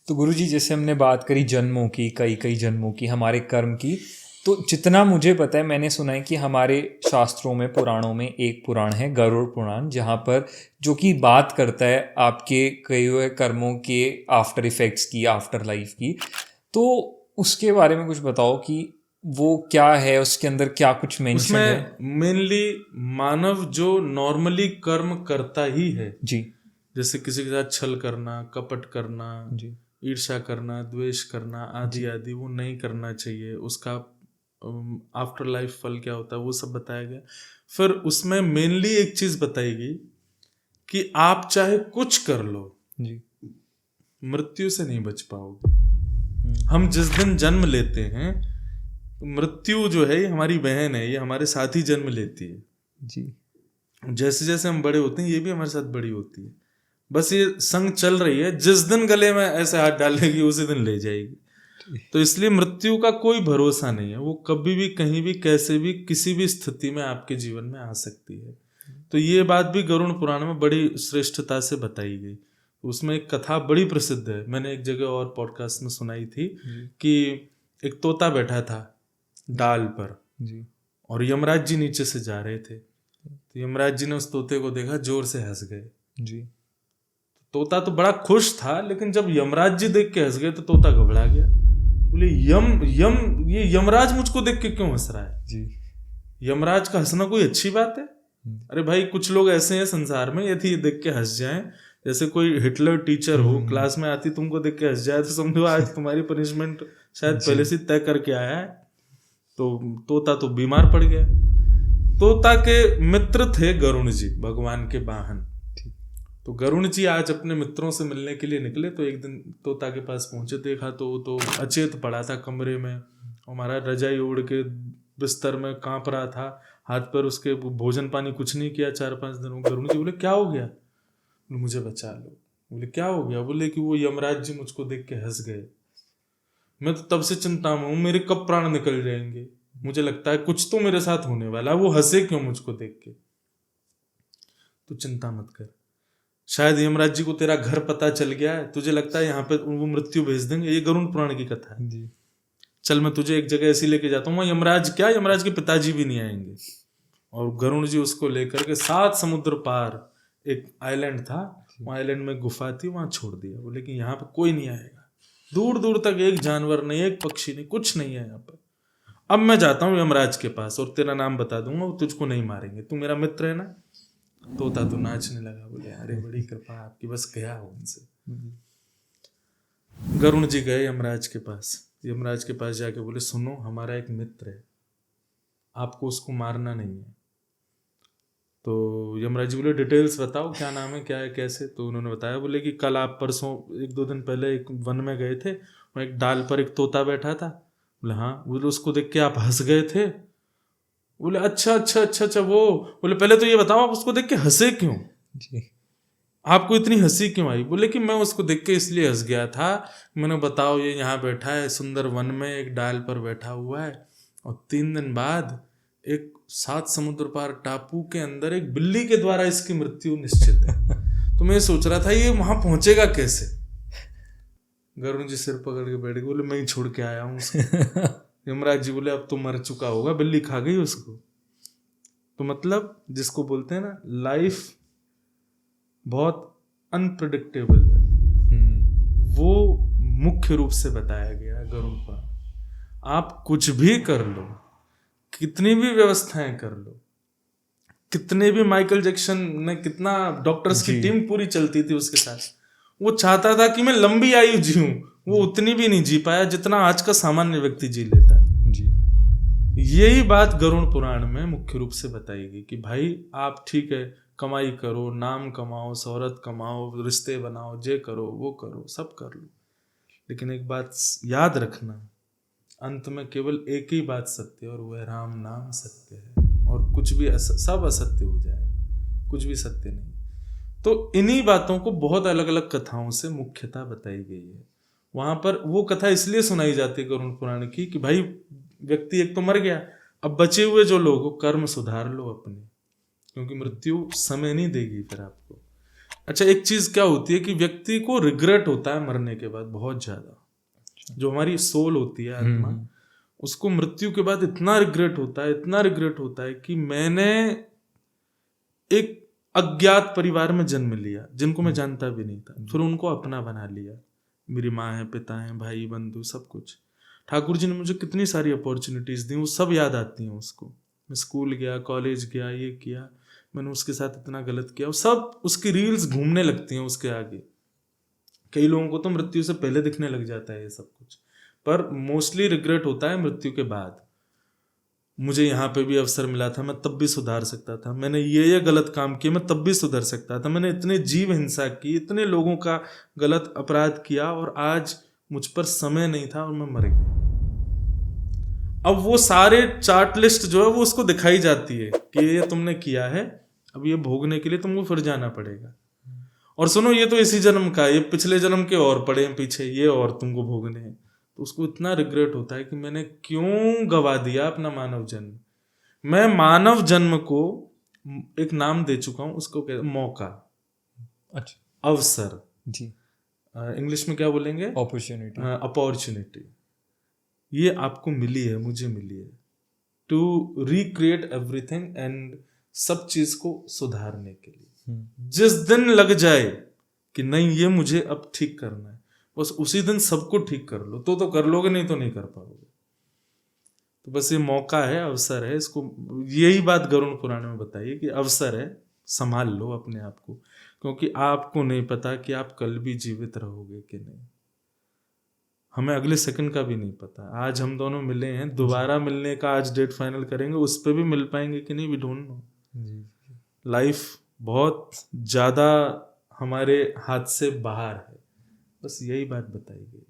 तो गुरुजी, जैसे हमने बात करी जन्मों की, कई कई जन्मों की, हमारे कर्म की, तो जितना मुझे पता है, मैंने सुना है कि हमारे शास्त्रों में, पुराणों में एक पुराण है गरुड़ पुराण, जहाँ पर जो कि बात करता है आपके कई हुए कर्मों के आफ्टर इफेक्ट्स की, आफ्टर लाइफ की। तो उसके बारे में कुछ बताओ कि वो क्या है, उसके अंदर क्या कुछ मेंशन है। उसमें मेनली मानव जो नॉर्मली कर्म करता ही है, जी जैसे किसी के साथ छल करना, कपट करना, जी ईर्ष्या करना, द्वेष करना आदि आदि, वो नहीं करना चाहिए। उसका आफ्टर लाइफ फल क्या होता है वो सब बताया गया। फिर उसमें मेनली एक चीज बताई गई कि आप चाहे कुछ कर लो, जी मृत्यु से नहीं बच पाओगे। हम जिस दिन जन्म लेते हैं, मृत्यु जो है ये हमारी बहन है, ये हमारे साथ ही जन्म लेती है। जी जैसे जैसे हम बड़े होते हैं ये भी हमारे साथ बड़ी होती है। बस ये संग चल रही है, जिस दिन गले में ऐसे हाथ डालेगी उसी दिन ले जाएगी। तो इसलिए मृत्यु का कोई भरोसा नहीं है, वो कभी भी कहीं भी कैसे भी किसी भी स्थिति में आपके जीवन में आ सकती है। तो ये बात भी गरुड़ पुराण में बड़ी श्रेष्ठता से बताई गई। उसमें एक कथा बड़ी प्रसिद्ध है, मैंने एक जगह और पॉडकास्ट में सुनाई थी कि एक तोता बैठा था डाल पर, जी और यमराज जी नीचे से जा रहे थे। तो यमराज जी ने उस तोते को देखा, जोर से हंस गए। जी तोता तो बड़ा खुश था, लेकिन जब यमराज जी देख के हंस गए तो तोता घबरा गया। बोले ये यमराज मुझको देख के क्यों हंस रहा है? जी यमराज का हंसना कोई अच्छी बात है? अरे भाई, कुछ लोग ऐसे हैं संसार में, यदि ये देख के हंस जाएं, जैसे कोई हिटलर टीचर हो, क्लास में आती तुमको देख के हंस जाए, तो समझो आज तुम्हारी पनिशमेंट शायद पहले से तय करके आया है। तो तोता तो बीमार पड़ गया। तोता के मित्र थे गरुण जी, भगवान के वाहन। तो गरुण जी आज अपने मित्रों से मिलने के लिए निकले, तो एक दिन तोता के पास पहुंचे, देखा तो वो तो अचेत पड़ा था कमरे में, हमारा रजाई ओढ़ के बिस्तर में कांप रहा था, हाथ पर उसके भोजन पानी कुछ नहीं किया 4-5 दिनों। गरुण जी बोले क्या हो गया? बोले मुझे बचा लो। बोले क्या हो गया? बोले कि वो यमराज जी मुझको देख के हंस गए, मैं तो तब से चिंता में हूँ, मेरे कब प्राण निकल जाएंगे, मुझे लगता है कुछ तो मेरे साथ होने वाला है, वो हंसे क्यों मुझको देख के? तो चिंता मत कर, शायद यमराज जी को तेरा घर पता चल गया है, तुझे लगता है यहाँ पे वो मृत्यु भेज देंगे। ये गरुड़ पुराण की कथा है। जी चल मैं तुझे एक जगह ऐसी लेके जाता हूँ, वहाँ यमराज क्या, यमराज के पिताजी भी नहीं आएंगे। और गरुड़ जी उसको लेकर के 7 समुद्र पार एक आइलैंड था, वहाँ आइलैंड में गुफा थी, वहाँ छोड़ दिया। बोले कि यहाँ पे कोई नहीं आएगा, दूर दूर तक एक जानवर नहीं, एक पक्षी नहीं, कुछ नहीं है यहाँ पर। अब मैं जाता हूँ यमराज के पास और तेरा नाम बता दूंगा, वो तुझको नहीं मारेंगे, तू मेरा मित्र है ना। तोता तो नाचने लगा, बोले अरे बड़ी कृपा आपकी, बस गया हो उनसे। गरुण जी गए यमराज के पास। यमराज के पास जाके बोले सुनो, हमारा एक मित्र है, आपको उसको मारना नहीं है। तो यमराज जी बोले डिटेल्स बताओ, क्या नाम है, क्या है, कैसे? तो उन्होंने बताया, बोले कि कल आप परसों 1-2 दिन पहले एक वन में गए थे, वहाँ एक डाल पर एक तोता बैठा था। बोले हाँ। बोले उसको देख के आप हंस गए थे? बोले अच्छा अच्छा अच्छा अच्छा वो। बोले पहले तो ये बताओ आप उसको देख के हंसे क्यों, जी आपको इतनी हंसी क्यों आई? बोले कि मैं उसको देख के इसलिए हंस गया था, मैंने बताओ ये यहाँ बैठा है सुंदर वन में, एक डाल पर बैठा हुआ है, और 3 दिन बाद एक 7 समुद्र पार टापू के अंदर एक बिल्ली के द्वारा इसकी मृत्यु निश्चित है। तो मैं सोच रहा था ये वहां पहुंचेगा कैसे। गरुण जी सिर पकड़ के बैठ गए, बोले मैं ही छोड़ के आया हूँ उसको। यमराज जी बोले अब तो मर चुका होगा, बिल्ली खा गई उसको। तो मतलब जिसको बोलते हैं ना, लाइफ बहुत अनप्रिडिक्टेबल है, वो मुख्य रूप से बताया गया है गरुड़ पुराण। आप कुछ भी कर लो, कितनी भी व्यवस्थाएं कर लो, कितने भी माइकल जैक्सन ने, कितना डॉक्टर्स की टीम पूरी चलती थी उसके साथ, वो चाहता था कि मैं लंबी आयु जीऊं, वो उतनी भी नहीं जी पाया जितना आज का सामान्य व्यक्ति जी लेता है। जी यही बात गरुड़ पुराण में मुख्य रूप से बताई गई कि भाई आप ठीक है कमाई करो, नाम कमाओ, शोहरत कमाओ, रिश्ते बनाओ, जे करो वो करो, सब कर लो, लेकिन एक बात याद रखना, अंत में केवल एक ही बात सत्य है, और वह राम नाम सत्य है। और कुछ भी सब असत्य हो जाएगा, कुछ भी सत्य नहीं। तो इन्हीं बातों को बहुत अलग अलग कथाओं से मुख्यतः बताई गई है। वहां पर वो कथा इसलिए सुनाई जाती है गरुड़ पुराण की कि भाई व्यक्ति एक तो मर गया, अब बचे हुए जो लोग हो कर्म सुधार लो अपने, क्योंकि मृत्यु समय नहीं देगी फिर आपको। अच्छा, एक चीज क्या होती है कि व्यक्ति को रिग्रेट होता है मरने के बाद बहुत ज्यादा। जो हमारी सोल होती है, आत्मा, उसको मृत्यु के बाद इतना रिग्रेट होता है, इतना रिग्रेट होता है कि मैंने एक अज्ञात परिवार में जन्म लिया जिनको मैं जानता भी नहीं था, फिर उनको अपना बना लिया। मेरी माँ है, पिता है, भाई बंधु, सब कुछ। ठाकुर जी ने मुझे कितनी सारी अपॉर्चुनिटीज दी, वो सब याद आती हैं उसको। मैं स्कूल गया, कॉलेज गया, ये किया, मैंने उसके साथ इतना गलत किया, वो सब उसकी रील्स घूमने लगती हैं उसके आगे। कई लोगों को तो मृत्यु से पहले दिखने लग जाता है ये सब कुछ, पर मोस्टली रिग्रेट होता है मृत्यु के बाद। मुझे यहाँ पे भी अवसर मिला था, मैं तब भी सुधार सकता था, मैंने ये गलत काम किया, मैं तब भी सुधर सकता था, मैंने इतने जीव हिंसा की, इतने लोगों का गलत अपराध किया, और आज मुझ पर समय नहीं था और मैं मर गया। अब वो सारे चार्ट लिस्ट जो है वो उसको दिखाई जाती है कि ये तुमने किया है, अब ये भोगने के लिए तुमको फिर जाना पड़ेगा। और सुनो, ये तो इसी जन्म का, ये पिछले जन्म के और पड़े हैं पीछे, ये और तुमको भोगने हैं। तो उसको इतना रिग्रेट होता है कि मैंने क्यों गवा दिया अपना मानव जन्म। मैं मानव जन्म को एक नाम दे चुका हूं, उसको कहते मौका, अच्छा, अवसर। जी, इंग्लिश में क्या बोलेंगे? अपॉर्चुनिटी। अपॉर्चुनिटी। ये आपको मिली है, मुझे मिली है, टू रिक्रिएट एवरीथिंग एंड सब चीज को सुधारने के लिए। जिस दिन लग जाए कि नहीं ये मुझे अब ठीक करना है, बस उसी दिन सबको ठीक कर लो, तो कर लोगे, नहीं तो नहीं कर पाओगे। तो बस ये मौका है, अवसर है, इसको, यही बात गरुड़ पुराण में बताइए कि अवसर है, संभाल लो अपने आप को, क्योंकि आपको नहीं पता कि आप कल भी जीवित रहोगे कि नहीं। हमें अगले सेकंड का भी नहीं पता। आज हम दोनों मिले हैं, दोबारा मिलने का आज डेट फाइनल करेंगे, उस पर भी मिल पाएंगे कि नहीं, वी डोंट नो। लाइफ बहुत ज़्यादा हमारे हाथ से बाहर है, बस यही बात बताई गई।